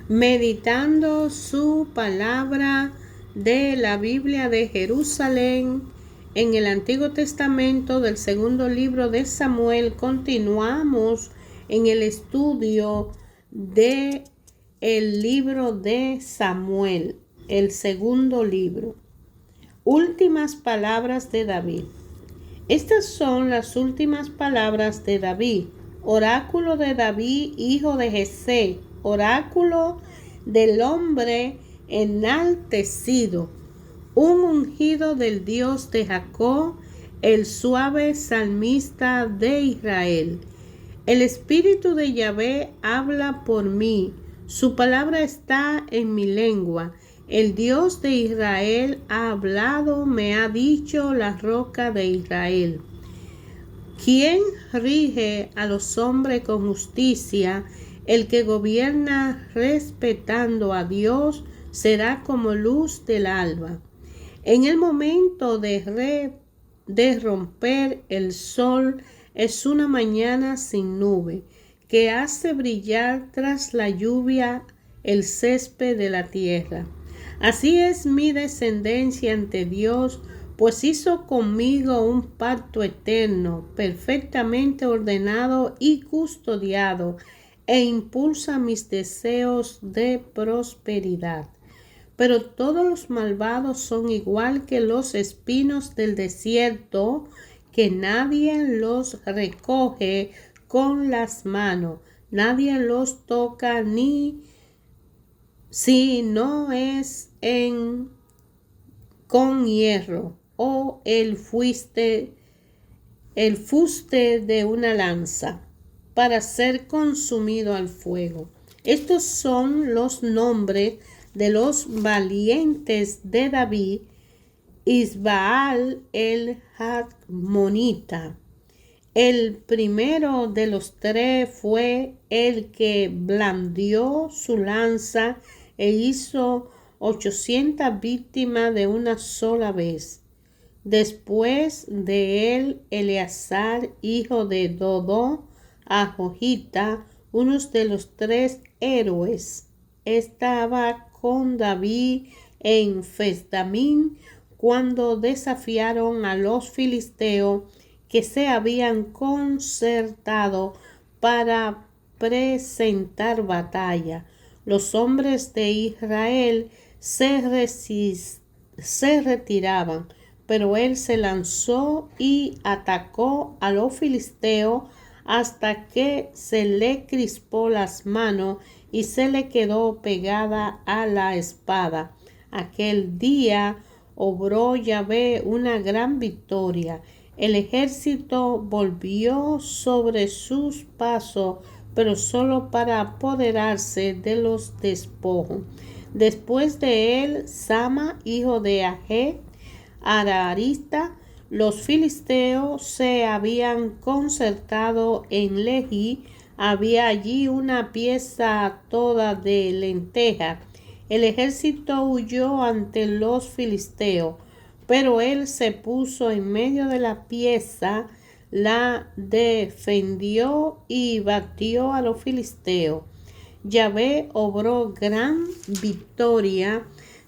meditando su palabra de la Biblia de Jerusalén en el Antiguo Testamento del segundo libro de Samuel. Continuamos en el estudio de el libro de Samuel, el segundo libro. Últimas palabras de David. Estas son las últimas palabras de David, oráculo de David, hijo de Jesé, oráculo del hombre enaltecido, un ungido del Dios de Jacob, el suave salmista de Israel. El Espíritu de Yahvé habla por mí, su palabra está en mi lengua. El Dios de Israel ha hablado, me ha dicho la roca de Israel. ¿Quién rige a los hombres con justicia? El que gobierna respetando a Dios será como luz del alba. En el momento de romper el sol es una mañana sin nube, que hace brillar tras la lluvia el césped de la tierra. Así es mi descendencia ante Dios, pues hizo conmigo un pacto eterno, perfectamente ordenado y custodiado, e impulsa mis deseos de prosperidad. Pero todos los malvados son igual que los espinos del desierto, que nadie los recoge con las manos, nadie los toca ni si no es con hierro o el fuste de una lanza para ser consumido al fuego. Estos son los nombres de los valientes de David: Isbaal el Jacmonita. El primero de los tres fue el que blandió su lanza e hizo 800 víctimas de una sola vez. Después de él, Eleazar, hijo de Dodo, Ahojita, uno de los tres héroes, estaba con David en Fesdamín cuando desafiaron a los filisteos que se habían concertado para presentar batalla. Los hombres de Israel se retiraban, pero él se lanzó y atacó a los filisteos hasta que se le crispó las manos y se le quedó pegada a la espada. Aquel día obró Yahvé una gran victoria. El ejército volvió sobre sus pasos, pero solo para apoderarse de los despojos. Después de él, Sama, hijo de Agé, Ararista, los filisteos se habían concertado en Lehi. Había allí una pieza toda de lenteja. El ejército huyó ante los filisteos, pero él se puso en medio de la pieza, la defendió y batió a los filisteos. Yahvé obró gran victoria.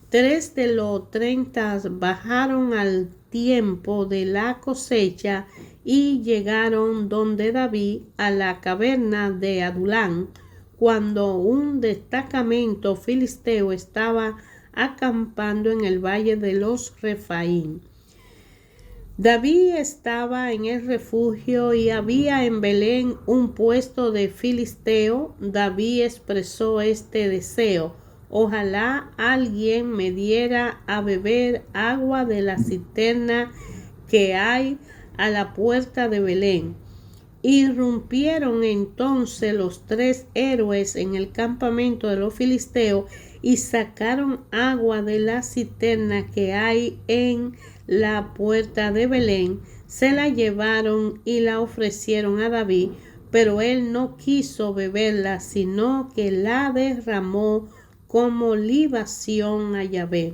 3 de los 30 bajaron al tiempo de la cosecha y llegaron donde David a la caverna de Adulán, cuando un destacamento filisteo estaba acampando en el valle de los Refaín. David estaba en el refugio y había en Belén un puesto de filisteo. David expresó este deseo: ojalá alguien me diera a beber agua de la cisterna que hay a la puerta de Belén. Irrumpieron entonces los tres héroes en el campamento de los filisteos y sacaron agua de la cisterna que hay en la puerta de Belén. Se la llevaron y la ofrecieron a David, pero él no quiso beberla, sino que la derramó como libación a Yahvé,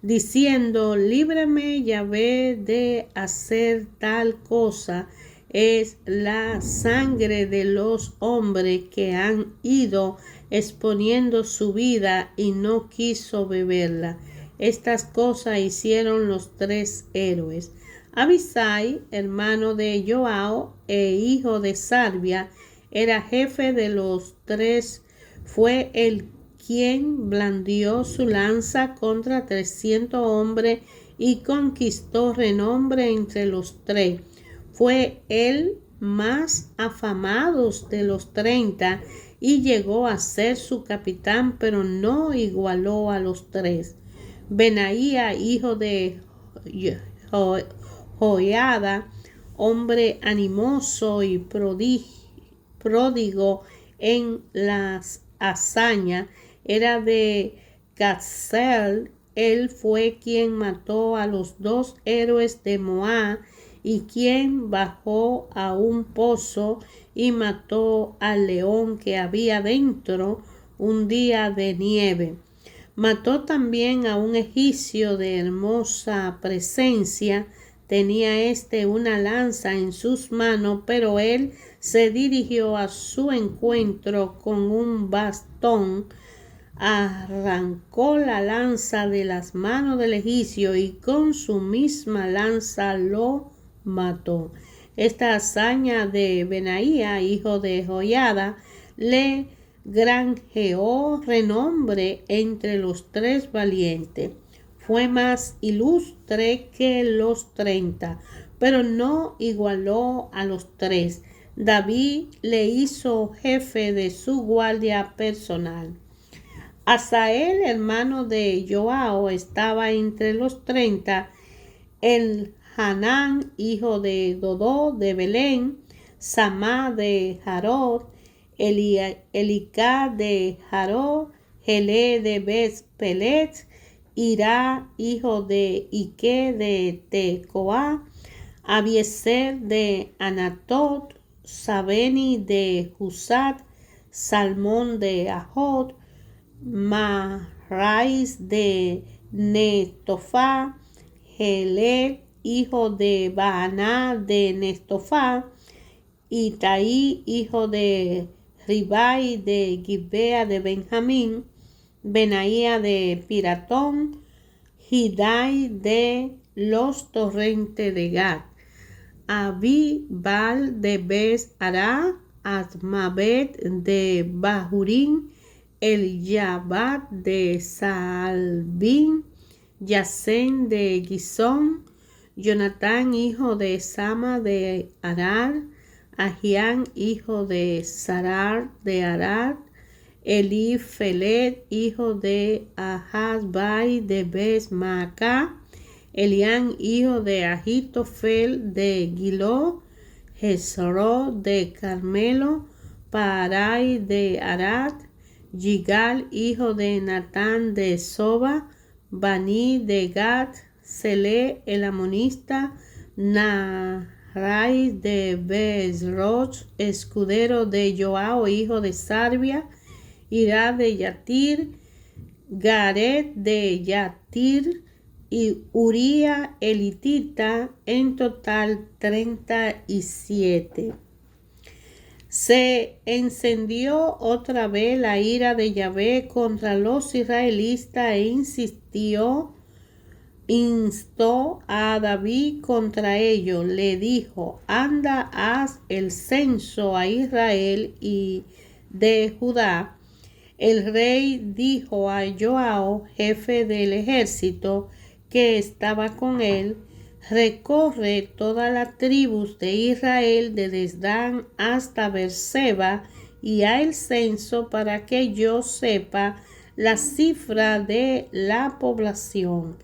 diciendo: líbrame Yahvé de hacer tal cosa. es la sangre de los hombres que han ido exponiendo su vida y no quiso beberla. Estas cosas hicieron los 3 héroes. Abisai, hermano de Joao e hijo de Sarvia, era jefe de los 3. Fue el quien blandió su lanza contra 300 hombres y conquistó renombre entre los 3. Fue el más afamado de los 30 y llegó a ser su capitán, pero no igualó a los 3. Benaía, hijo de Joiada, hombre animoso y pródigo en las hazañas, era de Gatsel. Él fue quien mató a los 2 héroes de Moab y quien bajó a un pozo y mató al león que había dentro un día de nieve. Mató también a un egipcio de hermosa presencia. Tenía una lanza en sus manos, pero él se dirigió a su encuentro con un bastón, arrancó la lanza de las manos del egipcio y con su misma lanza lo mató. Esta hazaña de Benaía, hijo de Joiada, le granjeó renombre entre los 3 valientes. Fue más ilustre que los 30, pero no igualó a los 3. David le hizo jefe de su guardia personal. Asael, hermano de Joao, estaba entre los 30. El Hanán, hijo de Dodó de Belén, Samá de Jarod, Elicá de Jarod, Gelé de Bet-Pelet, Irá, hijo de Ique de Tecoa, Abiezer de Anatot, Sabeni de Husat, Salmón de Ahod, Marais de Netofá, Gelé, hijo de Baaná de Nestofá, Itaí, hijo de Ribai de Gibea de Benjamín, Benaía de Piratón, Hidai de los torrentes de Gad, Abibal de Bes-Ará, Asmabet de Bahurín, Eliabad de Saalbín, Yacén de Gisón, Jonatán, hijo de Sama de Arar, Ahián, hijo de Sarar de Arad, Elifelet, hijo de Ahasbai de Bes-Maacá, Elián, hijo de Ahitofel de Giló, Jezro de Carmelo, Parai de Arad, Yigal, hijo de Natán de Soba, Bani de Gad, Selé el amonista, Narai de Bezroch, escudero de Joao, hijo de Sarvia, Irá de Yatir, Garet de Yatir y Uría elitita, en total 37. Se encendió otra vez la ira de Yahvé contra los israelitas e instó a David contra ellos. Le dijo: anda, haz el censo a Israel y de Judá. El rey dijo a Joao, jefe del ejército que estaba con él: recorre todas las tribus de Israel desde Dan hasta Beerseba y haz el censo para que yo sepa la cifra de la población.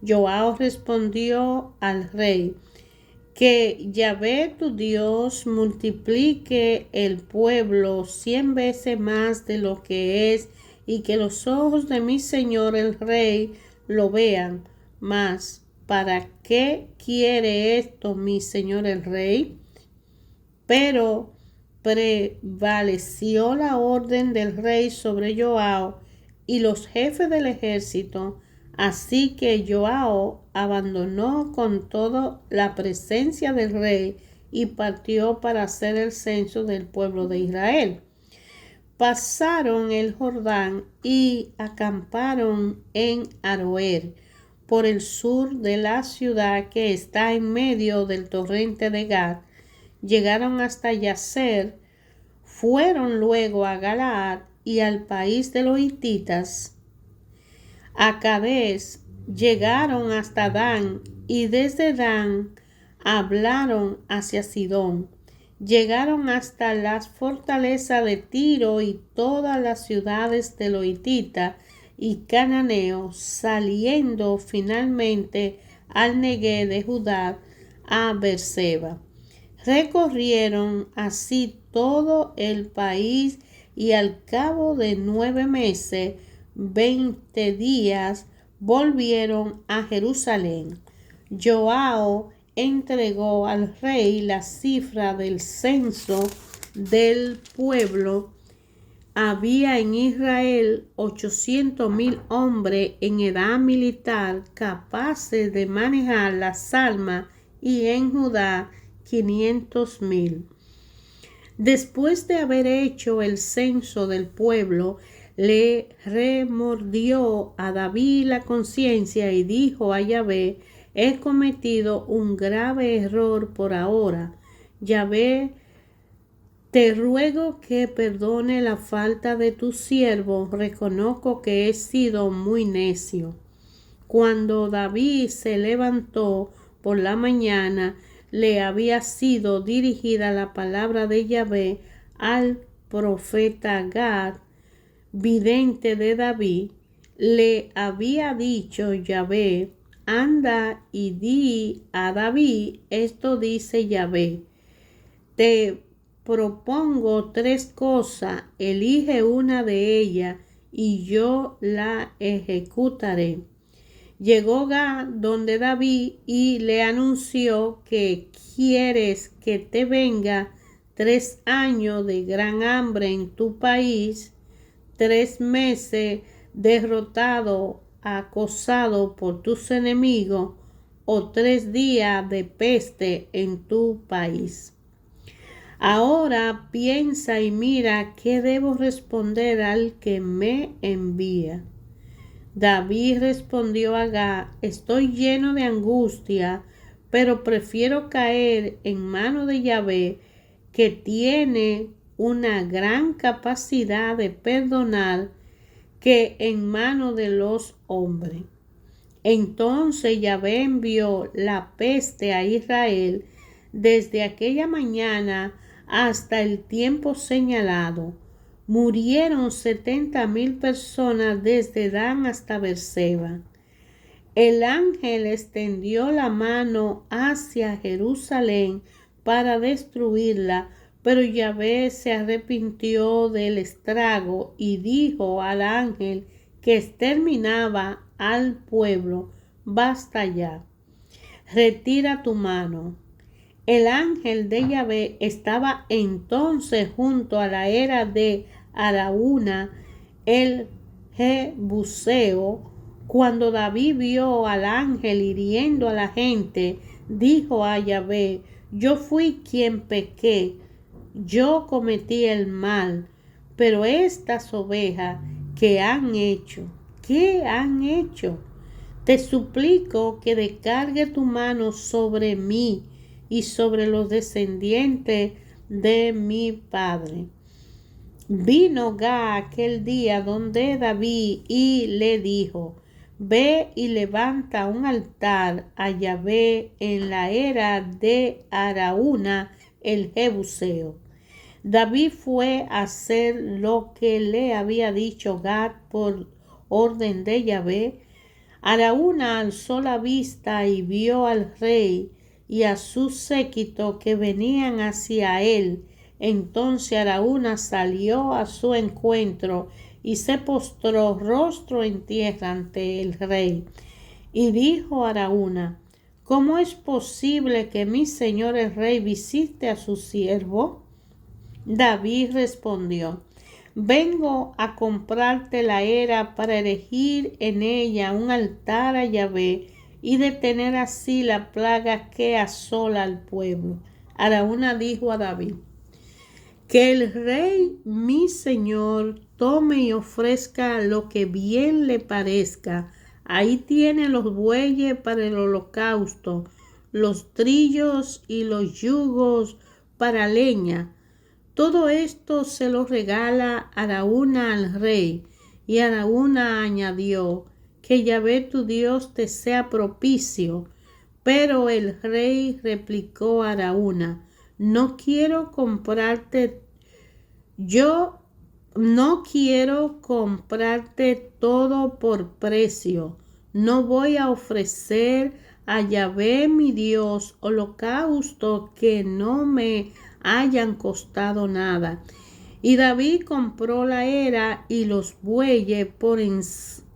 Joao respondió al rey: que Yahvé tu Dios multiplique el pueblo 100 veces más de lo que es, y que los ojos de mi señor el rey lo vean. Mas, ¿para qué quiere esto mi señor el rey? Pero prevaleció la orden del rey sobre Joao y los jefes del ejército, así que Joao abandonó con todo la presencia del rey y partió para hacer el censo del pueblo de Israel. Pasaron el Jordán y acamparon en Aroer, por el sur de la ciudad que está en medio del torrente de Gad. Llegaron hasta Yazer, fueron luego a Galaad y al país de los hititas. A Cades llegaron hasta Dan y desde Dan hablaron hacia Sidón. Llegaron hasta las fortalezas de Tiro y todas las ciudades de los hititas y cananeos, saliendo finalmente al Negué de Judá a Beerseba. Recorrieron así todo el país y al cabo de 9 meses, 20 días, volvieron a Jerusalén. Joao entregó al rey la cifra del censo del pueblo. Había en Israel 800,000 hombres en edad militar capaces de manejar las armas y en Judá 500,000. Después de haber hecho el censo del pueblo, le remordió a David la conciencia y dijo a Yahvé: he cometido un grave error por ahora. Yahvé, te ruego que perdone la falta de tu siervo. Reconozco que he sido muy necio. Cuando David se levantó por la mañana, le había sido dirigida la palabra de Yahvé al profeta Gad, vidente de David. Le había dicho Yahvé: anda y di a David, esto dice Yahvé: te propongo 3 cosas, elige una de ellas y yo la ejecutaré. Llegó Gad donde David y le anunció que quieres que te venga 3 años de gran hambre en tu país, 3 meses derrotado, acosado por tus enemigos, o 3 días de peste en tu país. Ahora piensa y mira qué debo responder al que me envía. David respondió a Gad: estoy lleno de angustia, pero prefiero caer en manos de Yahvé, que tiene una gran capacidad de perdonar, que en manos de los hombres. Entonces Yahvé envió la peste a Israel desde aquella mañana hasta el tiempo señalado. Murieron 70,000 personas desde Dan hasta Beerseba. El ángel extendió la mano hacia Jerusalén para destruirla, pero Yahvé se arrepintió del estrago y dijo al ángel que exterminaba al pueblo: basta ya, retira tu mano. El ángel de Yahvé estaba entonces junto a la era de Araúna, el Jebuseo. Cuando David vio al ángel hiriendo a la gente, dijo a Yahvé: yo fui quien pequé, yo cometí el mal, pero estas ovejas, ¿qué han hecho? ¿Qué han hecho? Te suplico que descargue tu mano sobre mí y sobre los descendientes de mi padre. Vino Gad aquel día donde David y le dijo: ve y levanta un altar a Yahvé en la era de Araúna el Jebuseo. David fue a hacer lo que le había dicho Gad por orden de Yahvé. Araúna alzó la vista y vio al rey y a su séquito que venían hacia él. Entonces Araúna salió a su encuentro y se postró rostro en tierra ante el rey. Y dijo Araúna: ¿cómo es posible que mi señor el rey visite a su siervo? David respondió: vengo a comprarte la era para erigir en ella un altar a Yahvé y detener así la plaga que asola al pueblo. Araúna dijo a David: que el rey mi señor tome y ofrezca lo que bien le parezca. Ahí tiene los bueyes para el holocausto, los trillos y los yugos para leña. Todo esto se lo regala Araúna al rey. Y Araúna añadió: que Yahvé tu Dios te sea propicio. Pero el rey replicó a Araúna: no quiero comprarte todo por precio. No voy a ofrecer a Yahvé mi Dios holocausto que no me hayan costado nada. Y David compró la era y los bueyes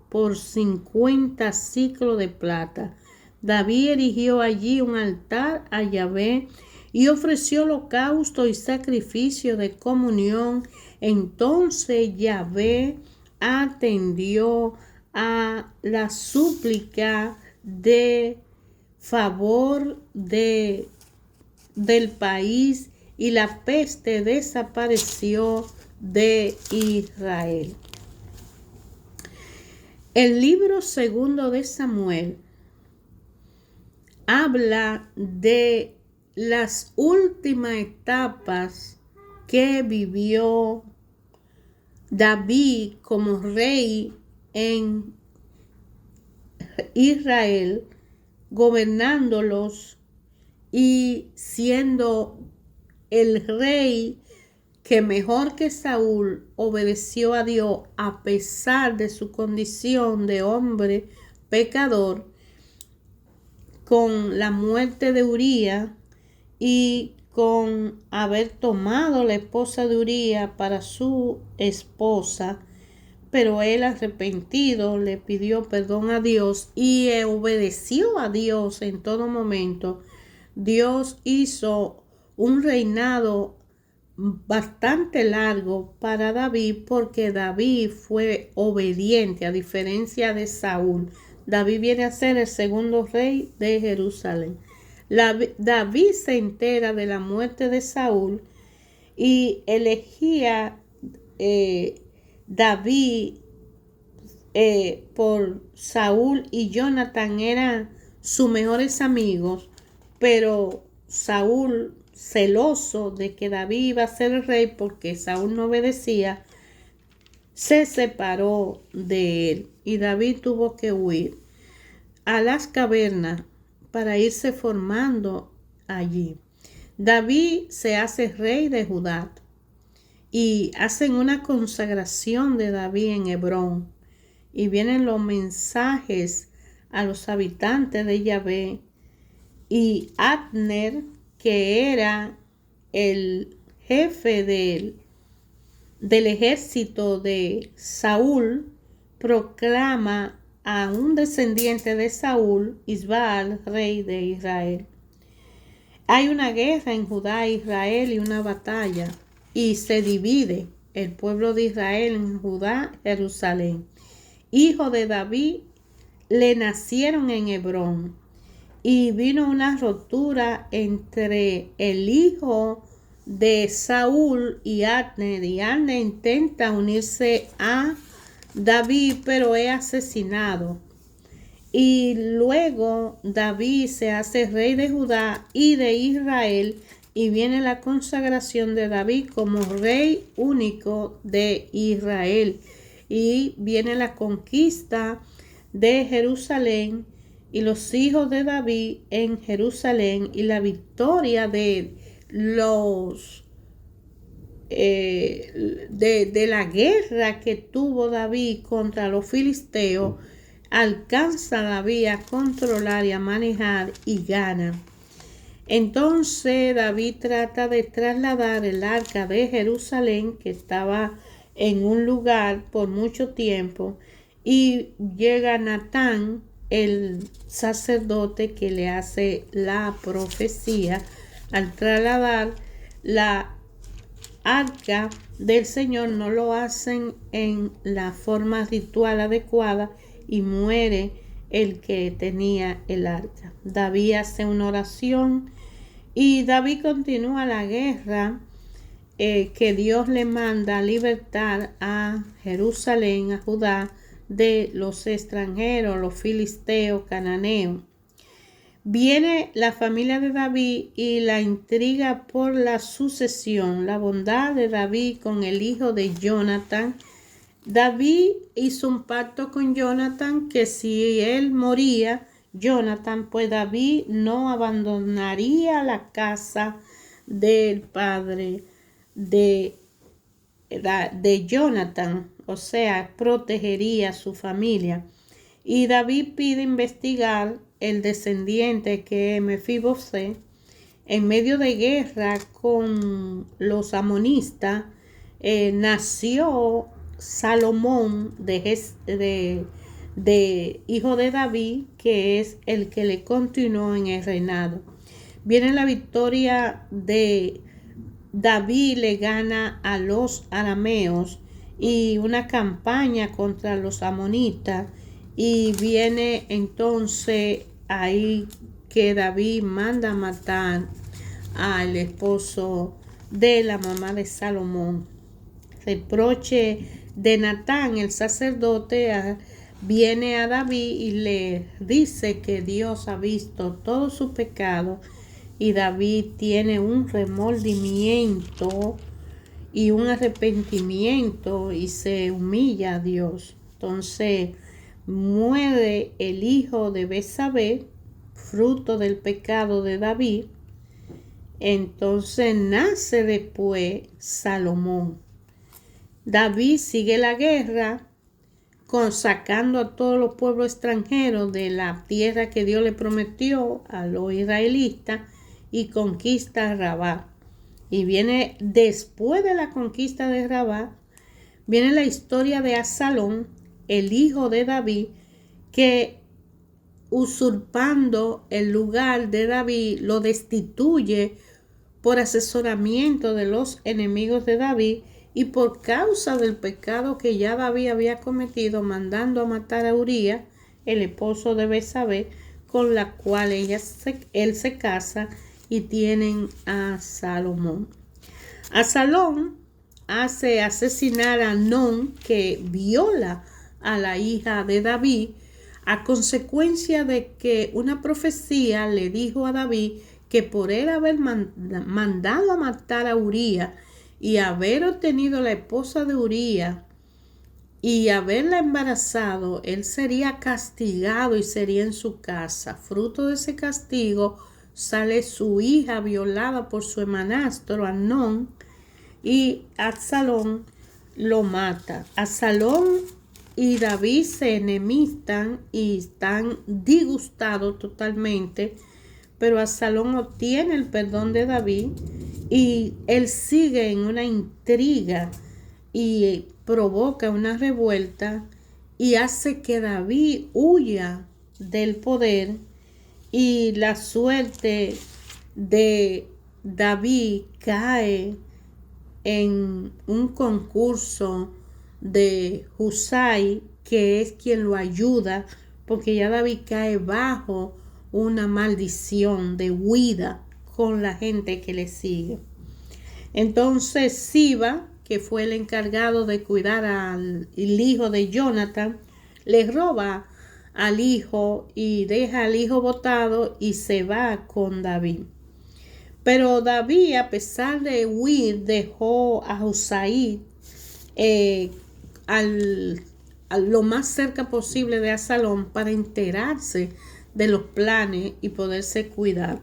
por 50 siclos de plata. David erigió allí un altar a Yahvé y ofreció holocausto y sacrificio de comunión. Entonces Yahvé atendió a la súplica de favor del país y la peste desapareció de Israel. El libro segundo de Samuel habla de las últimas etapas que vivió David como rey en Israel, gobernándolos y siendo el rey que mejor que Saúl obedeció a Dios a pesar de su condición de hombre pecador, con la muerte de Urías y con haber tomado la esposa de Urías para su esposa, pero él arrepentido le pidió perdón a Dios y obedeció a Dios en todo momento. Dios hizo un reinado bastante largo para David porque David fue obediente, a diferencia de Saúl. David viene a ser el segundo rey de Jerusalén. David se entera de la muerte de Saúl y elegía David por Saúl y Jonathan eran sus mejores amigos, pero Saúl, celoso de que David iba a ser el rey porque Saúl no obedecía, se separó de él y David tuvo que huir a las cavernas para irse formando allí. David se hace rey de Judá y hacen una consagración de David en Hebrón y vienen los mensajes a los habitantes de Yahvé, y Abner, que era el jefe del ejército de Saúl, proclama a un descendiente de Saúl, Isbaal, rey de Israel. Hay una guerra en Judá e Israel y una batalla, y se divide el pueblo de Israel en Judá y Jerusalén. Hijo de David le nacieron en Hebrón, y vino una ruptura entre el hijo de Saúl y Abner. Y Abner intenta unirse a David, pero es asesinado. Y luego David se hace rey de Judá y de Israel, y viene la consagración de David como rey único de Israel. Y viene la conquista de Jerusalén y los hijos de David en Jerusalén, y la victoria de la guerra que tuvo David contra los filisteos. Alcanza a David a controlar y a manejar y gana. Entonces David trata de trasladar el arca de Jerusalén, que estaba en un lugar por mucho tiempo, y llega Natán, el sacerdote, que le hace la profecía. Al trasladar la arca del Señor, no lo hacen en la forma ritual adecuada y muere el que tenía el arca. David hace una oración Y David continúa la guerra que Dios le manda a libertar a Jerusalén, a Judá, de los extranjeros, los filisteos, cananeos. Viene la familia de David y la intriga por la sucesión, la bondad de David con el hijo de Jonatán. David hizo un pacto con Jonatán que si él moría, Jonatán, pues David no abandonaría la casa del padre de Jonatán, o sea, protegería a su familia. Y David pide investigar el descendiente que es Mefibosé. En medio de guerra con los amonistas, nació Salomón de hijo de David, que es el que le continuó en el reinado. Viene la victoria de David, le gana a los arameos y una campaña contra los amonitas, y viene entonces ahí que David manda a matar al esposo de la mamá de Salomón. Reproche de Natán, el sacerdote, viene a David y le dice que Dios ha visto todo su pecado, y David tiene un remordimiento y un arrepentimiento y se humilla a Dios. Entonces muere el hijo de Betsabé, fruto del pecado de David. Entonces nace después Salomón. David sigue la guerra sacando a todos los pueblos extranjeros de la tierra que Dios le prometió a los israelitas, y conquista Rabá. Y viene después de la conquista de Rabá, viene la historia de Absalón, el hijo de David, que usurpando el lugar de David lo destituye por asesoramiento de los enemigos de David y por causa del pecado que ya David había cometido, mandando a matar a Urías, el esposo de Betsabé, con la cual él se casa, y tienen a Salomón. Absalón hace asesinar a Amnón, que viola a la hija de David, a consecuencia de que una profecía le dijo a David que por él haber mandado a matar a Urías y haber obtenido la esposa de Urías y haberla embarazado, él sería castigado y sería en su casa. Fruto de ese castigo sale su hija violada por su hermanastro Amnón, y Absalón lo mata. Absalón y David se enemistan y están disgustados totalmente, pero Absalón obtiene el perdón de David y él sigue en una intriga y provoca una revuelta y hace que David huya del poder, y la suerte de David cae en un concurso de Husai, que es quien lo ayuda, porque ya David cae bajo una maldición de huida con la gente que le sigue. Entonces Siba, que fue el encargado de cuidar al hijo de Jonatán, le roba al hijo y deja al hijo botado y se va con David. Pero David, a pesar de huir, dejó a Husai a lo más cerca posible de Absalón para enterarse de los planes y poderse cuidar.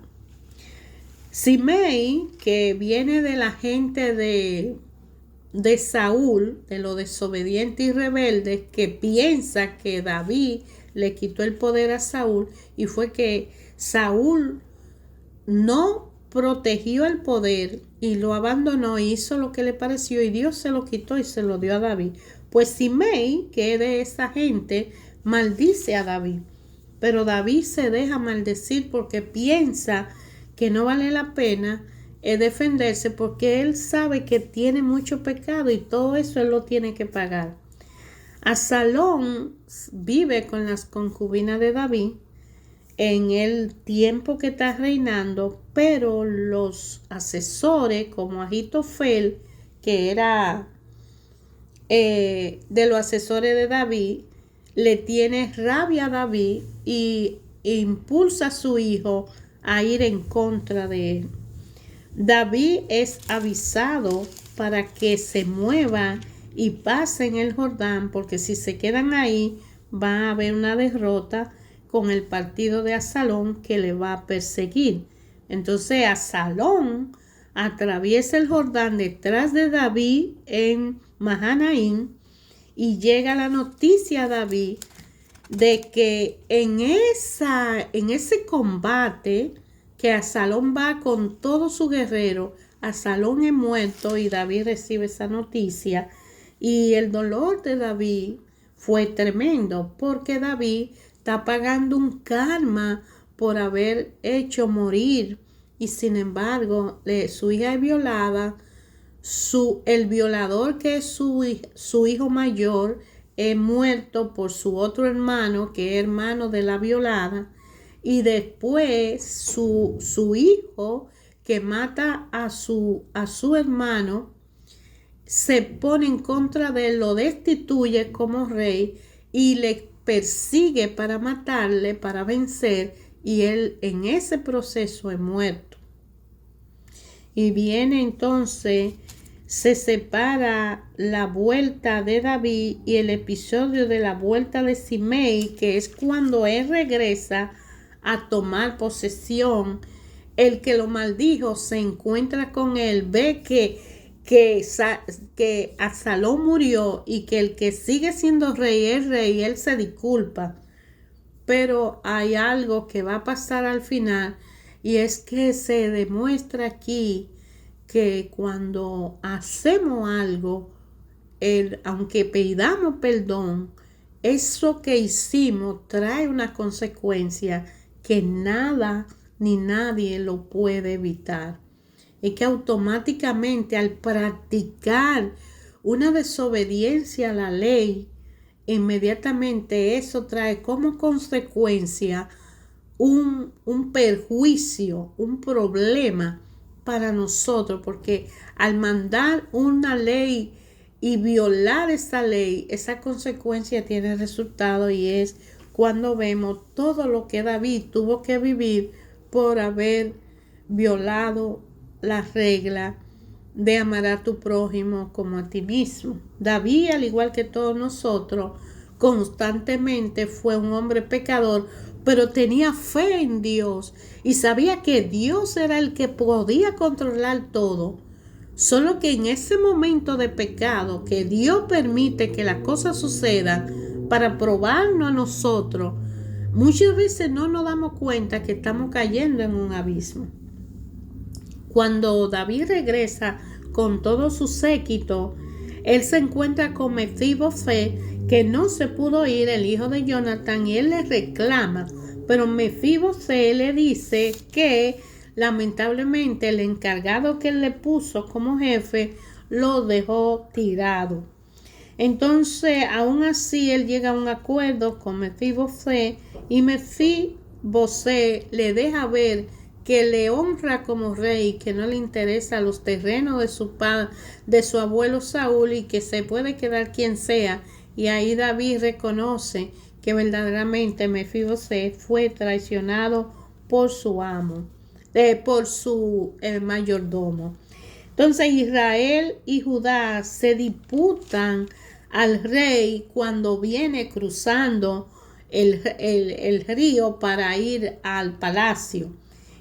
Simei, que viene de la gente de Saúl, de los desobedientes y rebeldes, que piensa que David le quitó el poder a Saúl, y fue que Saúl no protegió el poder y lo abandonó, hizo lo que le pareció y Dios se lo quitó y se lo dio a David. Pues Simei, que es de esa gente, maldice a David, pero David se deja maldecir porque piensa que no vale la pena defenderse, porque él sabe que tiene mucho pecado y todo eso él lo tiene que pagar. Absalón vive con las concubinas de David en el tiempo que está reinando, pero los asesores como Ahitofel, que era de los asesores de David, le tiene rabia a David y impulsa a su hijo a ir en contra de él. David es avisado para que se mueva y pasen el Jordán, porque si se quedan ahí va a haber una derrota con el partido de Absalón que le va a perseguir. Entonces Absalón atraviesa el Jordán detrás de David en Mahanaim y llega la noticia a David de que en ese combate que Absalón va con todo su guerrero, Absalón es muerto y David recibe esa noticia. Y el dolor de David fue tremendo porque David está pagando un karma por haber hecho morir. Y sin embargo, su hija es violada. El violador, que es su hijo mayor, es muerto por su otro hermano, que es hermano de la violada. Y después su hijo, que mata a su hermano, se pone en contra de él, lo destituye como rey y le persigue para matarle, para vencer, y él en ese proceso es muerto. Y viene entonces, se separa la vuelta de David y el episodio de la vuelta de Simei, que es cuando él regresa a tomar posesión. El que lo maldijo se encuentra con él, ve que Absalón murió y que el que sigue siendo rey es rey, él se disculpa. Pero hay algo que va a pasar al final, y es que se demuestra aquí que cuando hacemos algo, aunque pidamos perdón, eso que hicimos trae una consecuencia que nada ni nadie lo puede evitar. Es que automáticamente, al practicar una desobediencia a la ley, inmediatamente eso trae como consecuencia un perjuicio, un problema para nosotros, porque al mandar una ley y violar esa ley, esa consecuencia tiene resultado, y es cuando vemos todo lo que David tuvo que vivir por haber violado la regla de amar a tu prójimo como a ti mismo. David, al igual que todos nosotros, constantemente fue un hombre pecador, pero tenía fe en Dios y sabía que Dios era el que podía controlar todo. Solo que en ese momento de pecado que Dios permite que las cosas sucedan para probarnos a nosotros, muchas veces no nos damos cuenta que estamos cayendo en un abismo. Cuando David regresa con todo su séquito, él se encuentra con Mefibosé, que no se pudo ir, el hijo de Jonathan, y él le reclama. Pero Mefibosé le dice que lamentablemente el encargado que él le puso como jefe lo dejó tirado. Entonces, aún así, él llega a un acuerdo con Mefibosé, y Mefibosé le deja ver que le honra como rey, que no le interesa los terrenos de su padre, de su abuelo Saúl, y que se puede quedar quien sea. Y ahí David reconoce que verdaderamente Mefibosé fue traicionado por su amo, por su mayordomo. Entonces Israel y Judá se disputan al rey cuando viene cruzando el río para ir al palacio.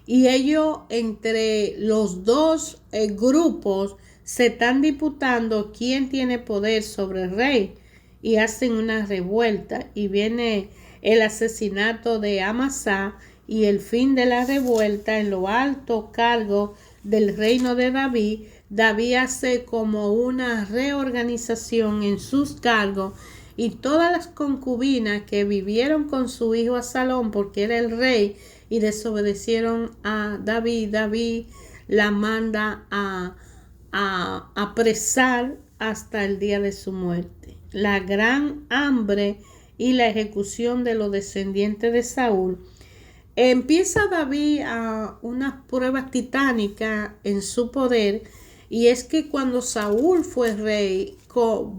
Y ellos, entre los dos grupos, se están disputando quién tiene poder sobre el rey, y hacen una revuelta, y viene el asesinato de Amasá y el fin de la revuelta. En lo alto cargo del reino de David, David hace como una reorganización en sus cargos, y todas las concubinas que vivieron con su hijo Absalón, porque era el rey, y desobedecieron a David, David la manda a apresar hasta el día de su muerte. La gran hambre y la ejecución de los descendientes de Saúl empieza David a unas pruebas titánicas en su poder, y es que cuando Saúl fue rey,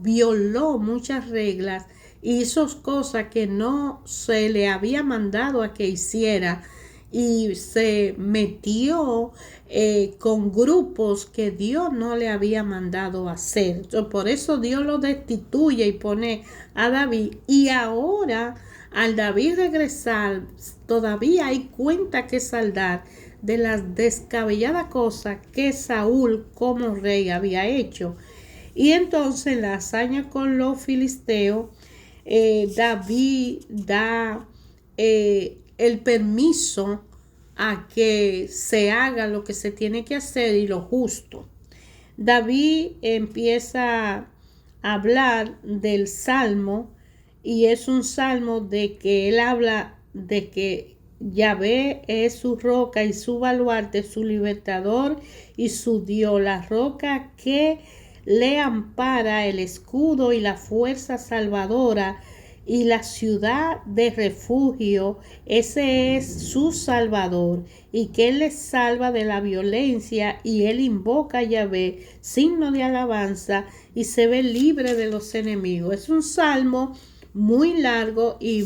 violó muchas reglas, hizo cosas que no se le había mandado a que hiciera, y se metió con grupos que Dios no le había mandado hacer. Entonces, por eso Dios lo destituye y pone a David. Y ahora, al David regresar, todavía hay cuenta que saldar de las descabelladas cosas que Saúl como rey había hecho. Y entonces la hazaña con los filisteos, David da el permiso a que se haga lo que se tiene que hacer y lo justo. David empieza a hablar del salmo, y es un salmo de que él habla de que Yahvé es su roca y su baluarte, su libertador y su Dios, la roca que le ampara, el escudo y la fuerza salvadora y la ciudad de refugio. Ese es su Salvador, y que Él les salva de la violencia, y Él invoca a Yahvé, signo de alabanza, y se ve libre de los enemigos. Es un salmo muy largo y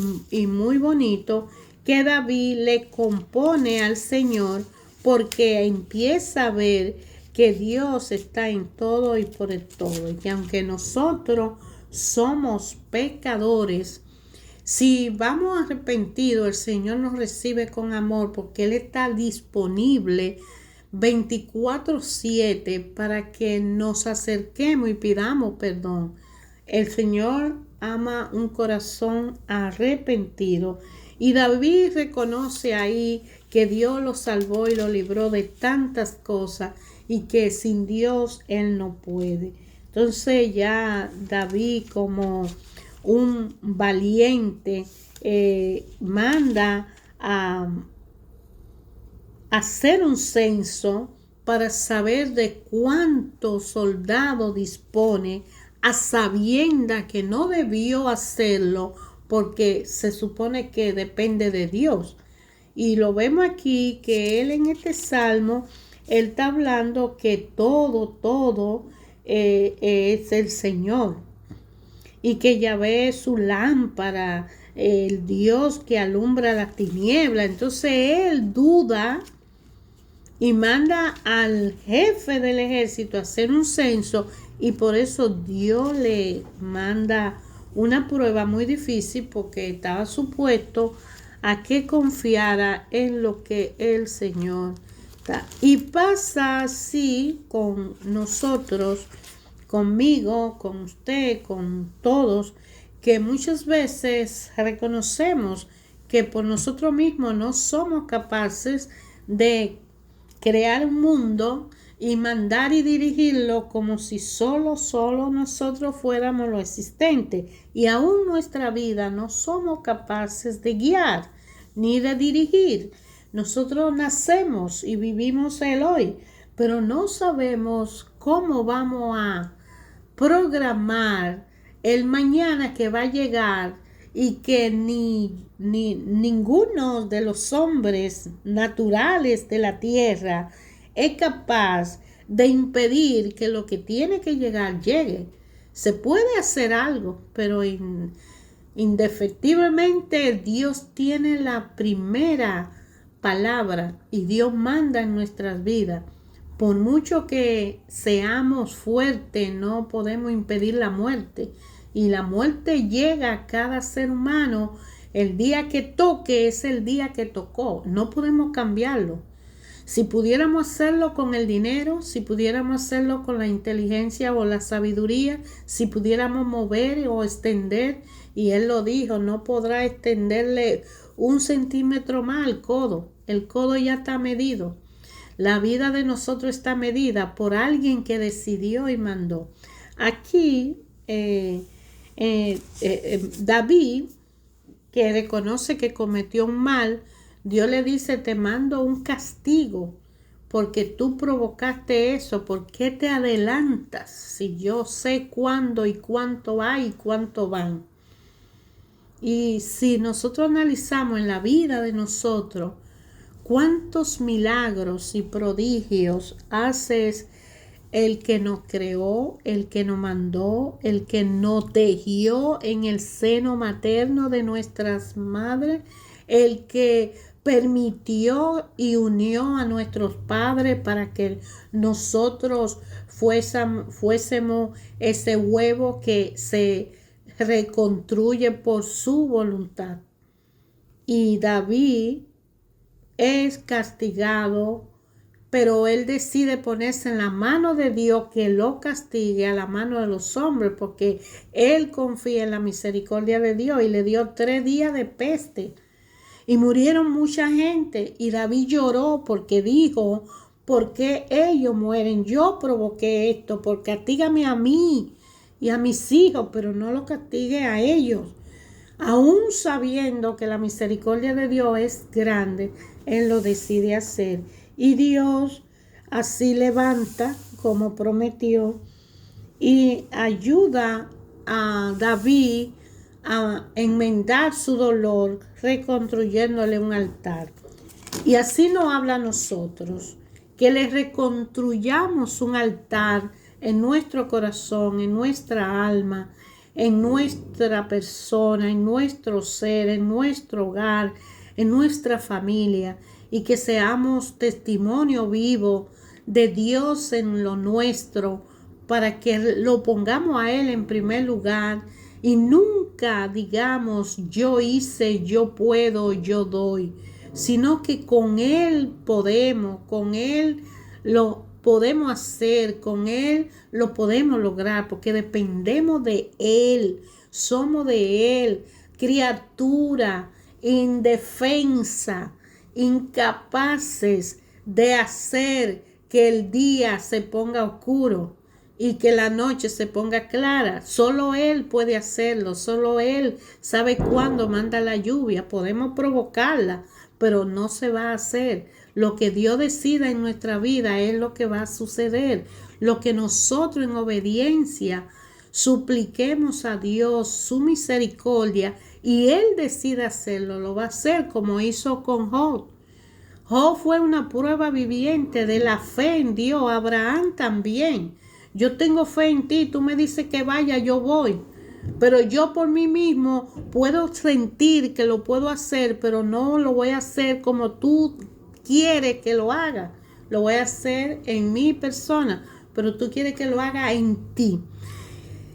muy bonito que David le compone al Señor, porque empieza a ver que Dios está en todo y por el todo, y que aunque nosotros somos pecadores, si vamos arrepentidos, el Señor nos recibe con amor, porque Él está disponible 24/7 para que nos acerquemos y pidamos perdón. El Señor ama un corazón arrepentido, y David reconoce ahí que Dios lo salvó y lo libró de tantas cosas, y que sin Dios Él no puede. Entonces ya David, como un valiente, manda a hacer un censo para saber de cuántos soldados dispone, a sabienda que no debió hacerlo porque se supone que depende de Dios. Y lo vemos aquí que él en este salmo, él está hablando que todo es el Señor, y que Yahvé es su lámpara, el Dios que alumbra la tiniebla. Entonces él duda y manda al jefe del ejército a hacer un censo, y por eso Dios le manda una prueba muy difícil, porque estaba supuesto a que confiara en lo que el Señor da. Y pasa así con nosotros, conmigo, con usted, con todos, que muchas veces reconocemos que por nosotros mismos no somos capaces de crear un mundo y mandar y dirigirlo, como si solo nosotros fuéramos lo existente, y aún nuestra vida no somos capaces de guiar ni de dirigir. Nosotros nacemos y vivimos el hoy, pero no sabemos cómo vamos a programar el mañana que va a llegar, y que ni ninguno de los hombres naturales de la tierra es capaz de impedir que lo que tiene que llegar llegue. Se puede hacer algo, pero indefectiblemente Dios tiene la primera palabra, y Dios manda en nuestras vidas. Por mucho que seamos fuertes, no podemos impedir la muerte. Y la muerte llega a cada ser humano. El día que toque es el día que tocó. No podemos cambiarlo. Si pudiéramos hacerlo con el dinero, si pudiéramos hacerlo con la inteligencia o la sabiduría, si pudiéramos mover o extender, y Él lo dijo, no podrá extenderle 1 centímetro más al codo. El codo ya está medido. La vida de nosotros está medida por alguien que decidió y mandó. Aquí David, que reconoce que cometió un mal, Dios le dice, te mando un castigo porque tú provocaste eso. ¿Por qué te adelantas si yo sé cuándo y cuánto hay y cuánto van? Y si nosotros analizamos en la vida de nosotros, ¿Cuántos milagros y prodigios haces el que nos creó, el que nos mandó, el que nos tejió en el seno materno de nuestras madres, el que permitió y unió a nuestros padres para que nosotros fuésemos ese huevo que se reconstruye por su voluntad? Y David es castigado, pero él decide ponerse en la mano de Dios que lo castigue a la mano de los hombres, porque él confía en la misericordia de Dios, y le dio 3 días de peste y murieron mucha gente. Y David lloró porque dijo: ¿por qué ellos mueren? Yo provoqué esto, porque castígame a mí y a mis hijos, pero no lo castigue a ellos. Aún sabiendo que la misericordia de Dios es grande, él lo decide hacer. Y Dios así levanta, como prometió, y ayuda a David a enmendar su dolor, reconstruyéndole un altar. Y así nos habla a nosotros, que le reconstruyamos un altar en nuestro corazón, en nuestra alma, en nuestra persona, en nuestro ser, en nuestro hogar, en nuestra familia, y que seamos testimonio vivo de Dios en lo nuestro, para que lo pongamos a Él en primer lugar y nunca digamos yo hice, yo puedo, yo doy, sino que con Él podemos, con Él lo podemos hacer, con Él lo podemos lograr, porque dependemos de Él, somos de Él, criatura indefensa, incapaces de hacer que el día se ponga oscuro y que la noche se ponga clara. Solo Él puede hacerlo, solo Él sabe cuándo manda la lluvia. Podemos provocarla, pero no se va a hacer. Lo que Dios decida en nuestra vida es lo que va a suceder. Lo que nosotros en obediencia supliquemos a Dios su misericordia y Él decide hacerlo, lo va a hacer, como hizo con Job. Job fue una prueba viviente de la fe en Dios. Abraham también. Yo tengo fe en ti, tú me dices que vaya, yo voy. Pero yo por mí mismo puedo sentir que lo puedo hacer, pero no lo voy a hacer como tú quieres que lo haga. Lo voy a hacer en mi persona, pero tú quieres que lo haga en ti.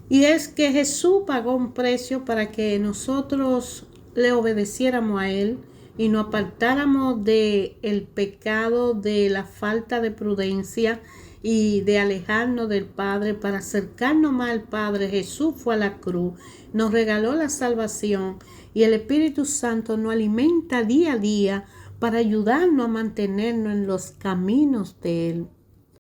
Y es que Jesús pagó un precio para que nosotros le obedeciéramos a Él y nos apartáramos del pecado, de la falta de prudencia y de alejarnos del Padre para acercarnos más al Padre. Jesús fue a la cruz, nos regaló la salvación y el Espíritu Santo nos alimenta día a día para ayudarnos a mantenernos en los caminos de Él.